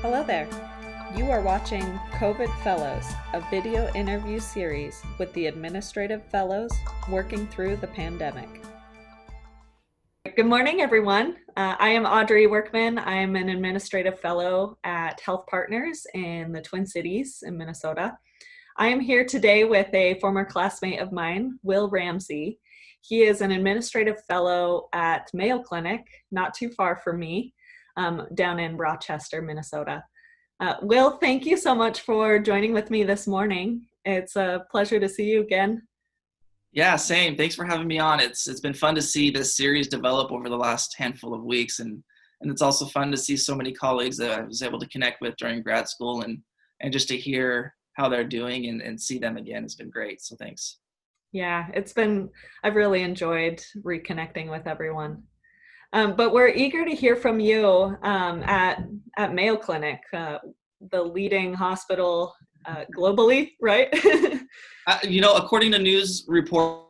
Hello there. You are watching COVID Fellows, a video interview series with the administrative fellows working through the pandemic. Good morning, everyone. I am Audrey Workman. I am an administrative fellow at Health Partners in the Twin Cities in Minnesota. I am here today with a former classmate of mine, Wil Ramsey. He is an administrative fellow at Mayo Clinic, not too far from me, down in Rochester, Minnesota. Wil, thank you so much for joining with me this morning. It's a pleasure to see you again. Yeah, same. Thanks for having me on. It's been fun to see this series develop over the last handful of weeks, and it's also fun to see so many colleagues that I was able to connect with during grad school, and just to hear how they're doing and see them again has been great. So thanks. Yeah, I've really enjoyed reconnecting with everyone. But we're eager to hear from you at Mayo Clinic, the leading hospital globally, right? According to news report,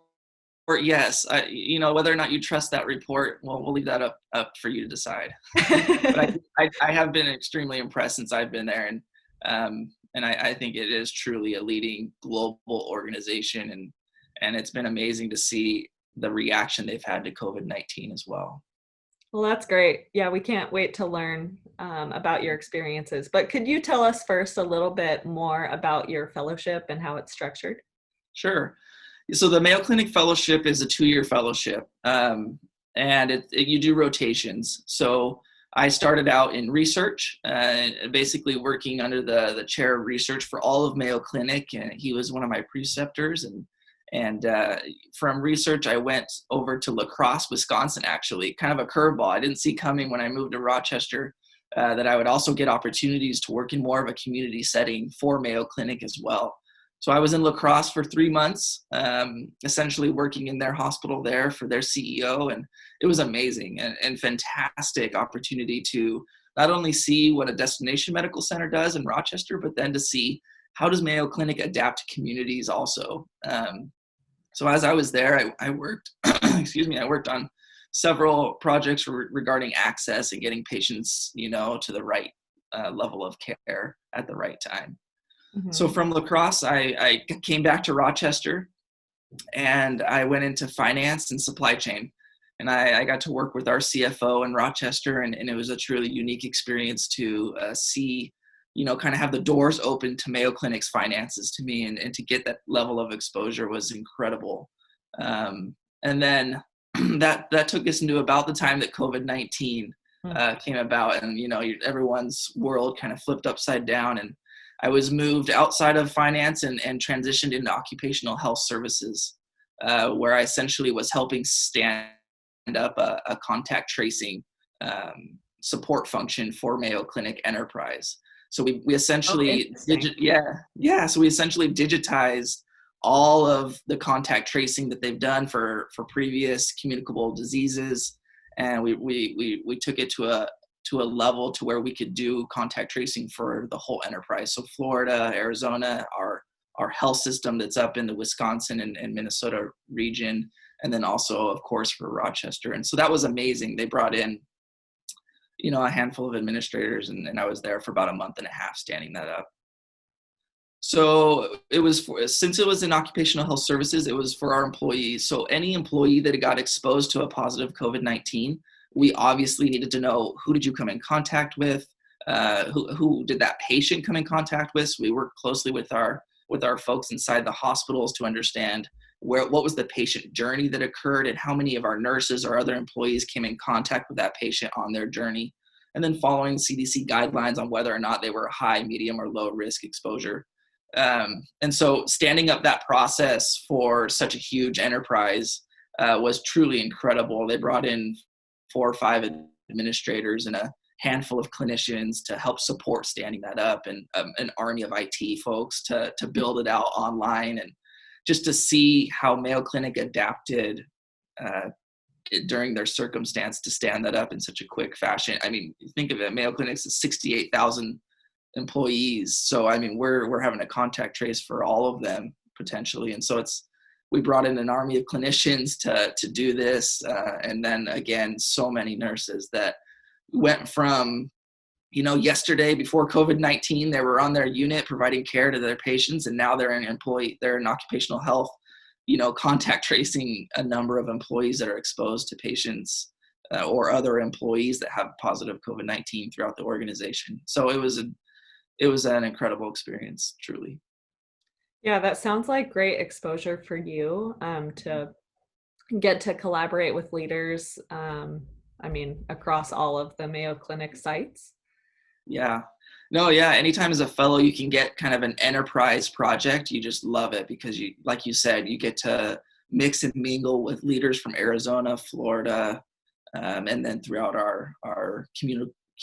yes. Whether or not you trust that report, well, we'll leave that up for you to decide. But I have been extremely impressed since I've been there, and I think it is truly a leading global organization, and it's been amazing to see the reaction they've had to COVID-19 as well. Well, that's great. Yeah, we can't wait to learn about your experiences. But could you tell us first a little bit more about your fellowship and how it's structured? Sure. So the Mayo Clinic Fellowship is a 2-year fellowship, and you do rotations. So I started out in research, basically working under the chair of research for all of Mayo Clinic, and he was one of my preceptors. And from research, I went over to La Crosse, Wisconsin, actually, kind of a curveball. I didn't see coming when I moved to Rochester that I would also get opportunities to work in more of a community setting for Mayo Clinic as well. So I was in La Crosse for 3 months, essentially working in their hospital there for their CEO. And it was amazing and fantastic opportunity to not only see what a destination medical center does in Rochester, but then to see how does Mayo Clinic adapt to communities also. So as I was there, I worked, I worked on several projects regarding access and getting patients, to the right level of care at the right time. Mm-hmm. So from La Crosse, I came back to Rochester, and I went into finance and supply chain. And I got to work with our CFO in Rochester, and it was a truly unique experience to see, kind of have the doors open to Mayo Clinic's finances to me, and to get that level of exposure was incredible. And then that took us into about the time that COVID-19 came about, and, everyone's world kind of flipped upside down, and I was moved outside of finance and transitioned into occupational health services, where I essentially was helping stand up a contact tracing support function for Mayo Clinic Enterprise. So we essentially, So we essentially digitized all of the contact tracing that they've done for previous communicable diseases, and we took it to a level to where we could do contact tracing for the whole enterprise. So Florida, Arizona, our health system that's up in the Wisconsin and Minnesota region, and then also, of course, for Rochester. And so that was amazing. They brought in a handful of administrators, and I was there for about a month and a half standing that up. So since it was in occupational health services, it was for our employees. So any employee that got exposed to a positive COVID-19, we obviously needed to know, who did you come in contact with? Who did that patient come in contact with? So we worked closely with our folks inside the hospitals to understand what was the patient journey that occurred, and how many of our nurses or other employees came in contact with that patient on their journey, and then following CDC guidelines on whether or not they were high, medium, or low risk exposure. And so standing up that process for such a huge enterprise was truly incredible. They brought in 4 or 5 administrators and a handful of clinicians to help support standing that up, and an army of IT folks to build it out online, and just to see how Mayo Clinic adapted during their circumstance to stand that up in such a quick fashion. I mean, think of it, Mayo Clinic's 68,000 employees. So, I mean, we're having a contact trace for all of them potentially. And so we brought in an army of clinicians to do this. And then again, so many nurses that went from, yesterday before COVID-19, they were on their unit providing care to their patients, and now they're in occupational health, contact tracing a number of employees that are exposed to patients or other employees that have positive COVID-19 throughout the organization. So it was an incredible experience, truly. Yeah, that sounds like great exposure for you to get to collaborate with leaders, across all of the Mayo Clinic sites. Yeah. No, yeah. Anytime as a fellow, you can get kind of an enterprise project. You just love it because like you said, you get to mix and mingle with leaders from Arizona, Florida, and then throughout our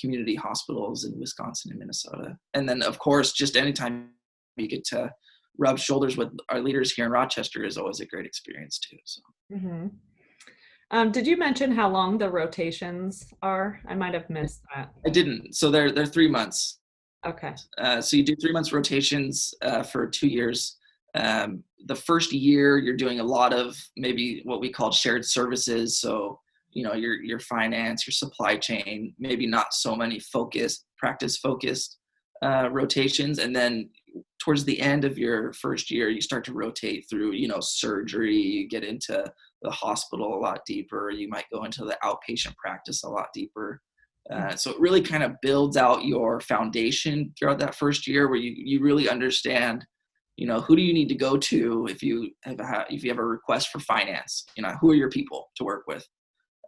community hospitals in Wisconsin and Minnesota. And then, of course, just anytime you get to rub shoulders with our leaders here in Rochester is always a great experience too. So. Mm-hmm. Did you mention how long the rotations are? I might have missed that. I didn't. So they're 3 months. Okay. So you do 3 months rotations for 2 years. The first year, you're doing a lot of maybe what we call shared services. So, your finance, your supply chain, maybe not so many practice focused rotations. And then towards the end of your first year, you start to rotate through, surgery, you get into the hospital a lot deeper. You might go into the outpatient practice a lot deeper. So it really kind of builds out your foundation throughout that first year where you really understand, who do you need to go to if you have a request for finance, who are your people to work with?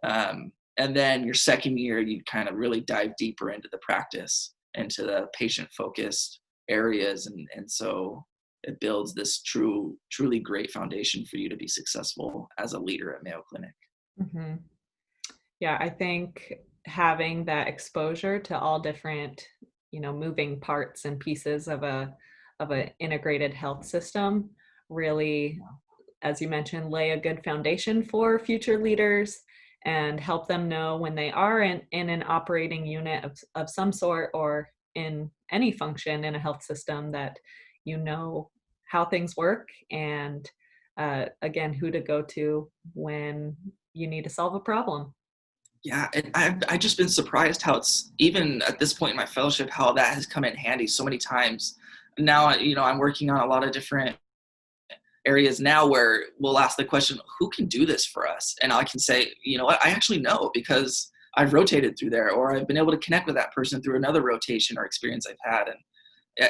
And then your second year, you kind of really dive deeper into the practice, into the patient focused areas. And so it builds this truly great foundation for you to be successful as a leader at Mayo Clinic. Mm-hmm. Yeah, I think having that exposure to all different, moving parts and pieces of an integrated health system really, as you mentioned, lay a good foundation for future leaders and help them know when they are in an operating unit of some sort or in any function in a health system that how things work and again, who to go to when you need to solve a problem. Yeah, and I've just been surprised how it's, even at this point in my fellowship, how that has come in handy so many times. Now, I'm working on a lot of different areas now where we'll ask the question, who can do this for us? And I can say, you know what, I actually know because I've rotated through there, or I've been able to connect with that person through another rotation or experience I've had. And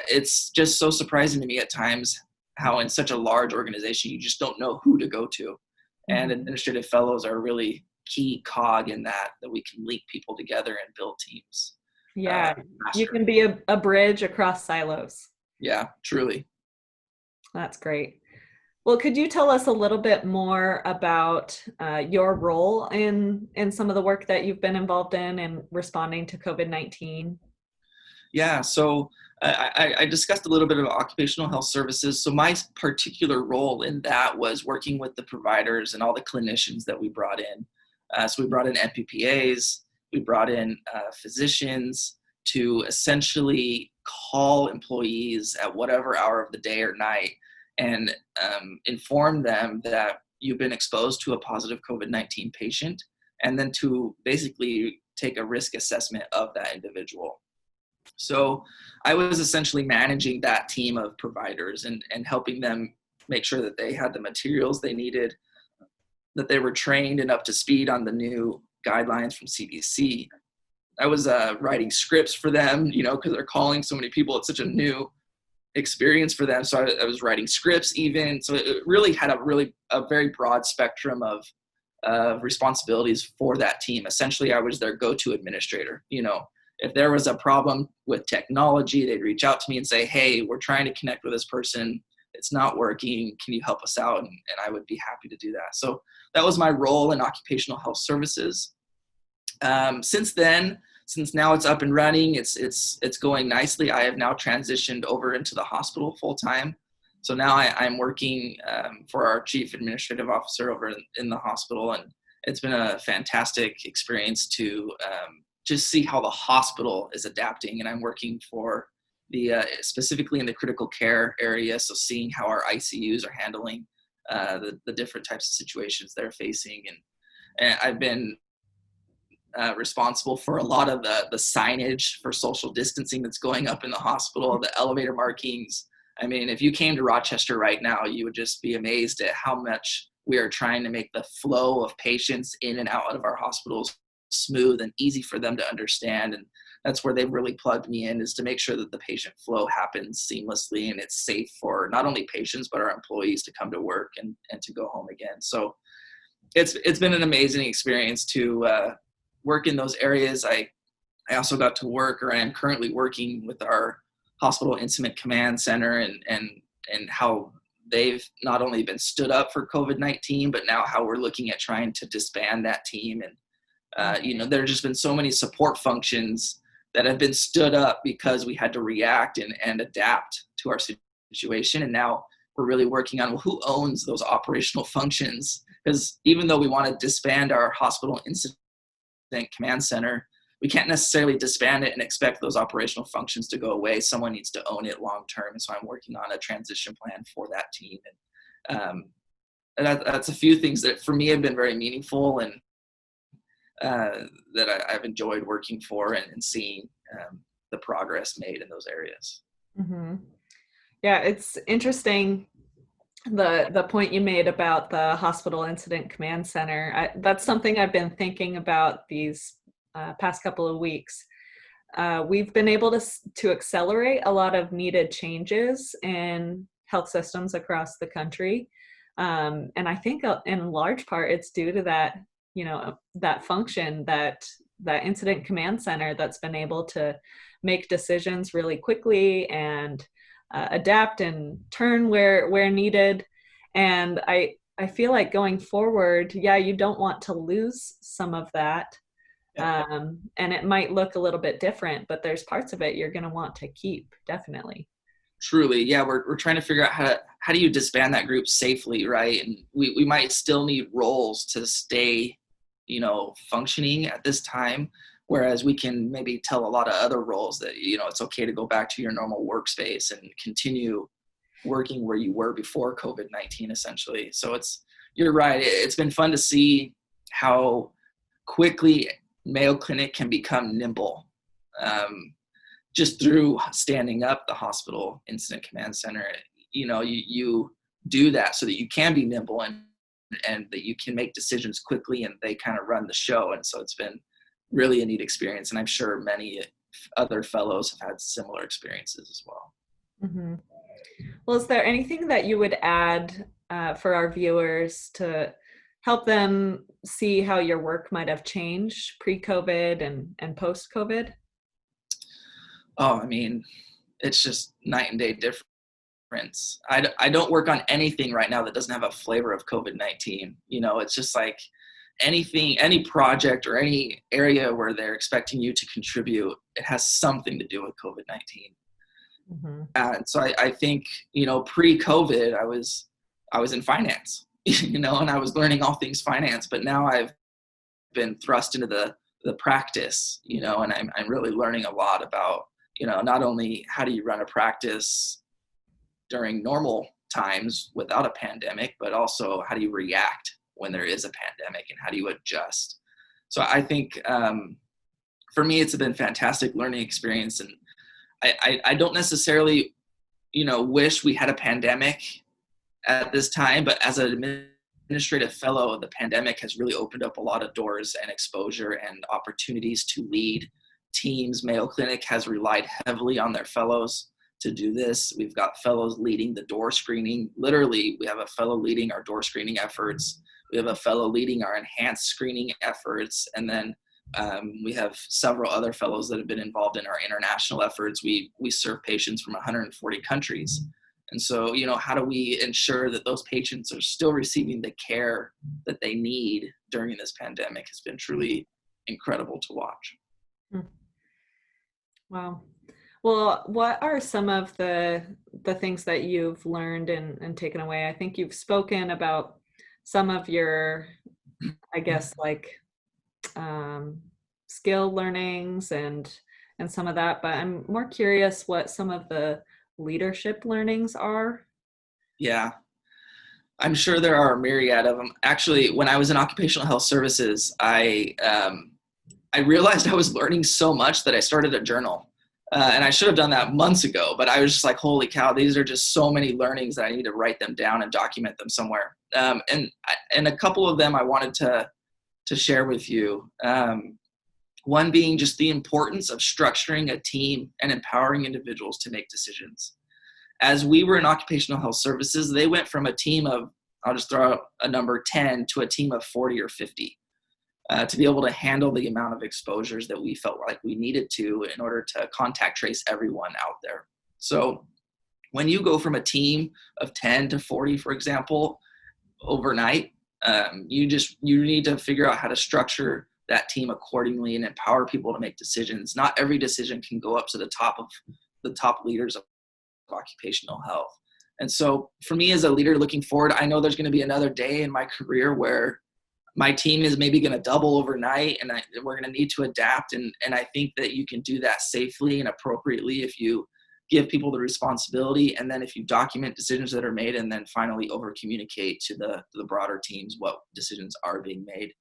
it's just so surprising to me at times how in such a large organization, you just don't know who to go to. Mm-hmm. And administrative fellows are a really key cog in that we can link people together and build teams. Yeah, you can be a bridge across silos. Yeah, truly. That's great. Well, could you tell us a little bit more about your role in some of the work that you've been involved in responding to COVID-19? Yeah, so I discussed a little bit of occupational health services. So my particular role in that was working with the providers and all the clinicians that we brought in. So we brought in NPPAs, we brought in physicians to essentially call employees at whatever hour of the day or night and inform them that you've been exposed to a positive COVID-19 patient, and then to basically take a risk assessment of that individual. So I was essentially managing that team of providers and helping them make sure that they had the materials they needed, that they were trained and up to speed on the new guidelines from CDC. I was writing scripts for them, because they're calling so many people. It's such a new experience for them. So I was writing scripts even. So it really had a very broad spectrum of responsibilities for that team. Essentially, I was their go-to administrator. If there was a problem with technology, they'd reach out to me and say, hey, we're trying to connect with this person. It's not working. Can you help us out? And I would be happy to do that. So that was my role in occupational health services. Since now it's up and running, it's going nicely. I have now transitioned over into the hospital full time. So now I'm working for our chief administrative officer over in the hospital, and it's been a fantastic experience to just see how the hospital is adapting. And I'm working for specifically in the critical care area, so seeing how our ICUs are handling the different types of situations they're facing. And I've been responsible for a lot of the signage for social distancing that's going up in the hospital, the elevator markings. I mean, if you came to Rochester right now, you would just be amazed at how much we are trying to make the flow of patients in and out of our hospitals smooth and easy for them to understand. And that's where they've really plugged me in, is to make sure that the patient flow happens seamlessly and it's safe for not only patients, but our employees to come to work and to go home again. So it's been an amazing experience to work in those areas. I also got to work, or I am currently working with our hospital incident command center, and how they've not only been stood up for COVID-19, but now how we're looking at trying to disband that team. And there have just been so many support functions that have been stood up because we had to react and adapt to our situation. And now we're really working on, well, who owns those operational functions? Because even though we want to disband our hospital incident command center, we can't necessarily disband it and expect those operational functions to go away. Someone needs to own it long term. And so I'm working on a transition plan for that team. And that's a few things that for me have been very meaningful, and that I've enjoyed working for and seeing the progress made in those areas. Mm-hmm. Yeah, it's interesting, the point you made about the hospital incident command center. That's something I've been thinking about these past couple of weeks. We've been able to accelerate a lot of needed changes in health systems across the country. And I think in large part it's due to that, that function, that incident command center that's been able to make decisions really quickly and adapt and turn where needed. And I feel like going forward, you don't want to lose some of that. And it might look a little bit different, but there's parts of it you're going to want to keep, definitely. Truly. Yeah. We're trying to figure out how do you disband that group safely, right? And we might still need roles to stay, functioning at this time, whereas we can maybe tell a lot of other roles that, it's okay to go back to your normal workspace and continue working where you were before COVID-19, essentially. So you're right. It's been fun to see how quickly Mayo Clinic can become nimble, just through standing up the hospital incident command center. You do that so that you can be nimble and that you can make decisions quickly, and they kind of run the show. And so it's been really a neat experience. And I'm sure many other fellows have had similar experiences as well. Mm-hmm. Well, is there anything that you would add for our viewers to help them see how your work might have changed pre-COVID and post-COVID? Oh, I mean, it's just night and day difference. I don't work on anything right now that doesn't have a flavor of COVID-19. It's just like any project or any area where they're expecting you to contribute, it has something to do with COVID-19. Mm-hmm. And so I think, pre-COVID, I was in finance, and I was learning all things finance, but now I've been thrust into the practice, and I'm really learning a lot about, not only how do you run a practice during normal times without a pandemic, but also how do you react when there is a pandemic and how do you adjust? So I think for me, it's been a fantastic learning experience. And I don't necessarily, wish we had a pandemic at this time, but as an administrative fellow, the pandemic has really opened up a lot of doors and exposure and opportunities to lead teams. Mayo Clinic has relied heavily on their fellows to do this. We've got fellows leading the door screening. Literally, we have a fellow leading our door screening efforts. We have a fellow leading our enhanced screening efforts. And then we have several other fellows that have been involved in our international efforts. We serve patients from 140 countries. And so, how do we ensure that those patients are still receiving the care that they need during this pandemic has been truly incredible to watch. Wow. Well, what are some of the things that you've learned and taken away? I think you've spoken about some of your, I guess, like skill learnings and some of that, but I'm more curious what some of the leadership learnings are. Yeah, I'm sure there are a myriad of them. Actually, when I was in occupational health services, I I realized I was learning so much that I started a journal. And I should have done that months ago, but I was just like, holy cow, these are just so many learnings that I need to write them down and document them somewhere. And a couple of them I wanted to share with you. One being just the importance of structuring a team and empowering individuals to make decisions. As we were in occupational health services, they went from a team of, I'll just throw out a number 10 to a team of 40 or 50. To be able to handle the amount of exposures that we felt like we needed to in order to contact trace everyone out there. So when you go from a team of 10 to 40, for example, overnight, you need to figure out how to structure that team accordingly and empower people to make decisions. Not every decision can go up to the top leaders of occupational health. And so for me as a leader looking forward, I know there's going to be another day in my career where my team is maybe going to double overnight, and we're going to need to adapt. And I think that you can do that safely and appropriately if you give people the responsibility, and then if you document decisions that are made, and then finally over communicate to the broader teams what decisions are being made.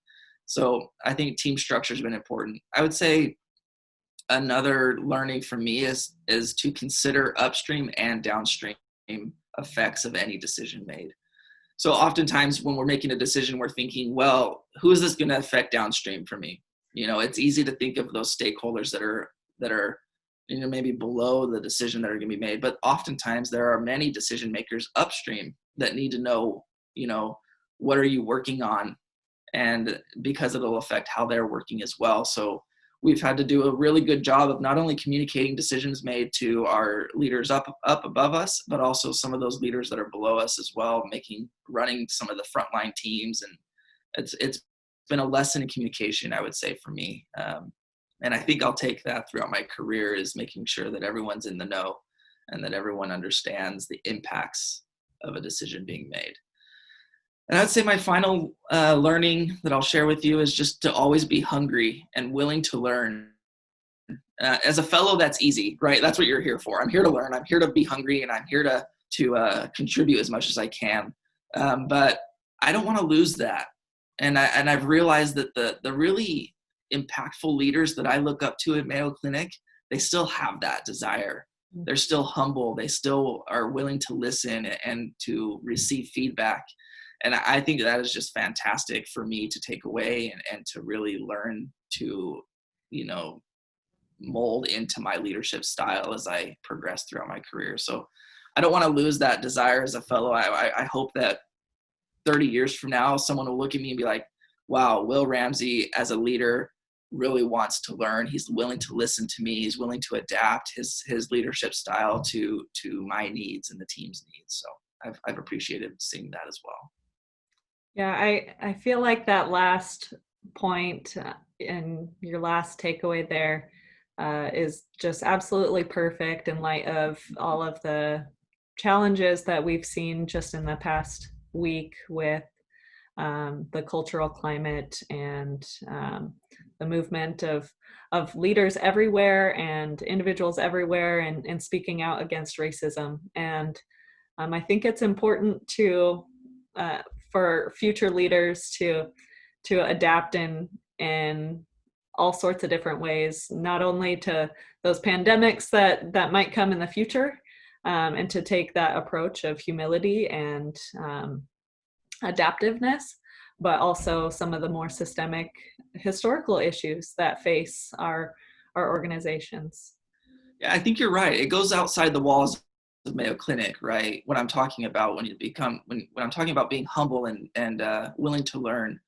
So I think team structure has been important. I would say another learning for me is to consider upstream and downstream effects of any decision made. So oftentimes when we're making a decision, we're thinking, well, who is this going to affect downstream for me? It's easy to think of those stakeholders that are maybe below the decision that are going to be made. But oftentimes there are many decision makers upstream that need to know, what are you working on? And because it'll affect how they're working as well. So we've had to do a really good job of not only communicating decisions made to our leaders up above us, but also some of those leaders that are below us as well, running some of the frontline teams. And it's been a lesson in communication, I would say, for me. And I think I'll take that throughout my career, is making sure that everyone's in the know and that everyone understands the impacts of a decision being made. And I'd say my final learning that I'll share with you is just to always be hungry and willing to learn. As a fellow, that's easy, right? That's what you're here for. I'm here to learn. I'm here to be hungry, and I'm here to contribute as much as I can. But I don't want to lose that. And I've realized that the really impactful leaders that I look up to at Mayo Clinic, they still have that desire. They're still humble. They still are willing to listen and to receive feedback. And I think that is just fantastic for me to take away and to really learn to, mold into my leadership style as I progress throughout my career. So I don't want to lose that desire as a fellow. I hope that 30 years from now, someone will look at me and be like, wow, Wil Ramsey as a leader really wants to learn. He's willing to listen to me. He's willing to adapt his leadership style to my needs and the team's needs. So I've appreciated seeing that as well. Yeah, I feel like that last point and your last takeaway there is just absolutely perfect in light of all of the challenges that we've seen just in the past week with the cultural climate and the movement of leaders everywhere and individuals everywhere and speaking out against racism. And I think it's important for future leaders to adapt in all sorts of different ways, not only to those pandemics that might come in the future, and to take that approach of humility and adaptiveness, but also some of the more systemic historical issues that face our organizations. Yeah, I think you're right. It goes outside the walls of Mayo Clinic, right? When I'm talking about when I'm talking about being humble and willing to learn,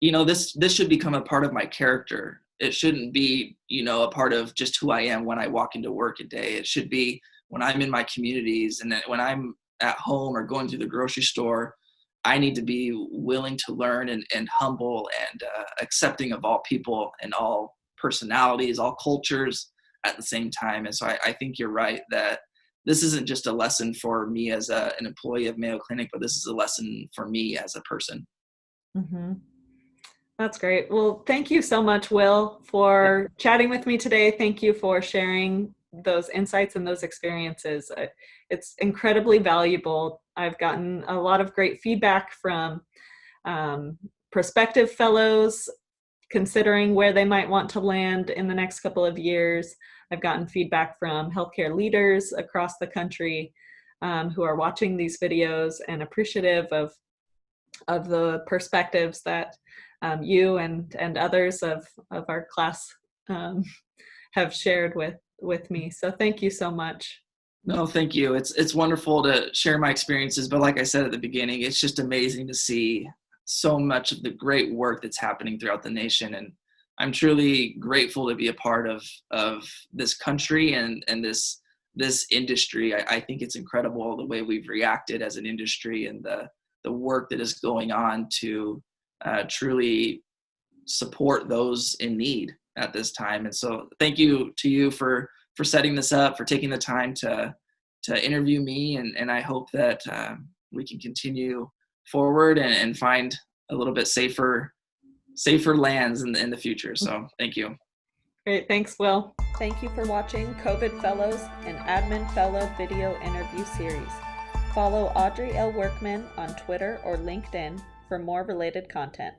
this should become a part of my character. It shouldn't be, a part of just who I am when I walk into work a day. It should be when I'm in my communities and when I'm at home or going to the grocery store. I need to be willing to learn and humble and accepting of all people and all personalities, all cultures at the same time. And so I think you're right that this isn't just a lesson for me as an employee of Mayo Clinic, but this is a lesson for me as a person. Mm-hmm. That's great. Well, thank you so much, Wil, for chatting with me today. Thank you for sharing those insights and those experiences. It's incredibly valuable. I've gotten a lot of great feedback from prospective fellows considering where they might want to land in the next couple of years. I've gotten feedback from healthcare leaders across the country who are watching these videos and appreciative of the perspectives that you and others of our class have shared with me. So thank you so much. No, thank you. It's wonderful to share my experiences, but like I said at the beginning, it's just amazing to see so much of the great work that's happening throughout the nation, and I'm truly grateful to be a part of this country and this industry. I think it's incredible the way we've reacted as an industry and the work that is going on to truly support those in need at this time. And so thank you to you for setting this up, for taking the time to interview me. And I hope that we can continue forward and find a little bit safer lands in the future. So thank you. Great. Thanks, Wil. Thank you for watching COVID Fellows, an Admin Fellow video interview series. Follow Audrey L. Workman on Twitter or LinkedIn for more related content.